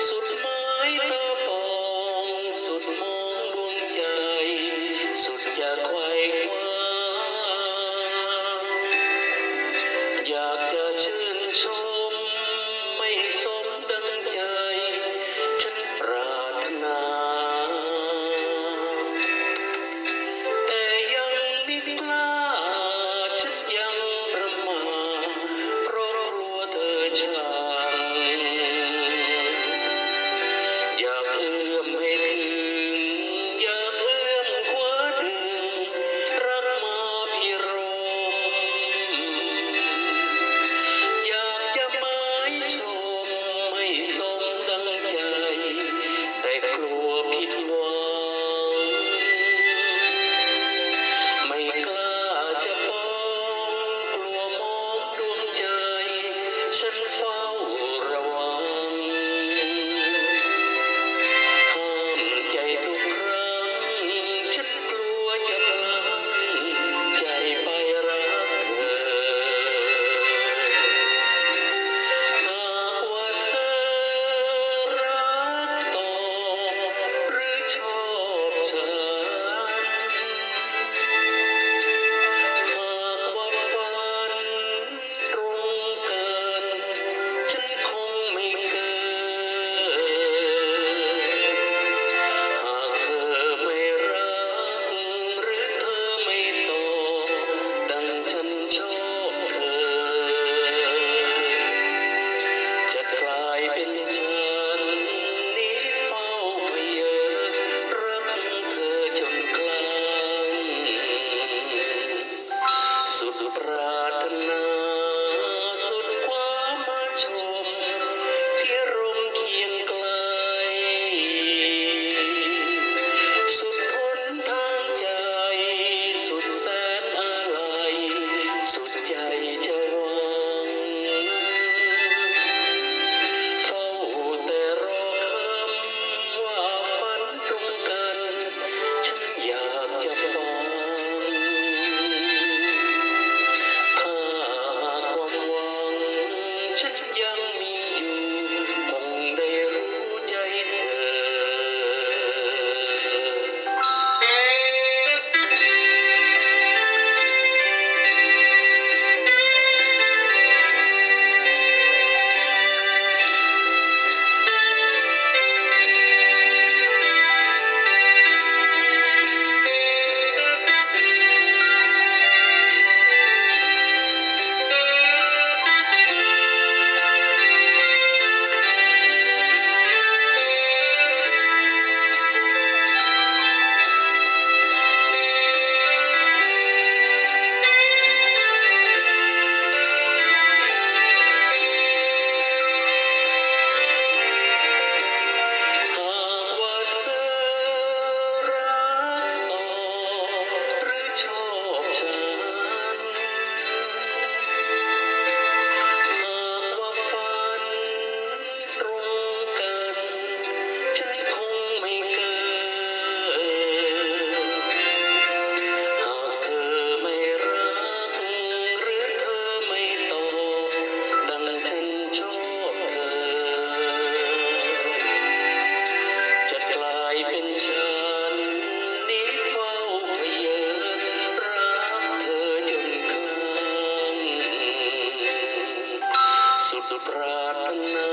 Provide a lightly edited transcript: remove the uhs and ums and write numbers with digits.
สุดไม้ตาปองสุดมองดวงใจสุดอยากไขว่คว้าอยากจะชื่นชมไม่สมดังใจฉันปรารถนาแต่ยังไม่กล้าฉันยังประมาทเพราะกลัวเธอชังอยากเอื้อมให้ถึงอยากเอื้อมคว้าดึงรักมาพิรมอยากจะหมายชมไม่สมดังใจแต่กลัวผิดหวังไม่กล้าจะฟ้องกลัวมองดวงใจฉันเฝ้าระวังห้ามใจทุกครั้งฉันกลัวจะพลั้งใจไปรักเธอหากว่าเธอรักต่อหรือชอบฉันหากว่าฝันตรงกันฉันคงไม่เกิดหากเธอไม่รักหรือเธอไม่ตอบดังฉันชอบเธอจะกลายเป็นฉันนี้เฝ้าพเยอรักเธอจนคลั่งสุดปรารถนาสุดความมาชมพิรมเคียงไกลสุดทนทางใจสุดแสนอาลัยสุดใจจะหวังเฝ้าแต่รอคำว่าฝันตรงกันฉันอยากจะฟังถ้าหากความหวังฉันยังมีอยู่คงได้รู้ใจเธอ หากว่าเธอรักต่อหรือชอบฉันหากว่าฝันตรงกันฉันคงไม่เกิดหากเธอไม่รักหรือเธอไม่ตอบดังฉันชอบเธอจะกลายเป็นฉันนี้เฝ้าพเยอรักเธอจนคลั่งสุดปรารถนา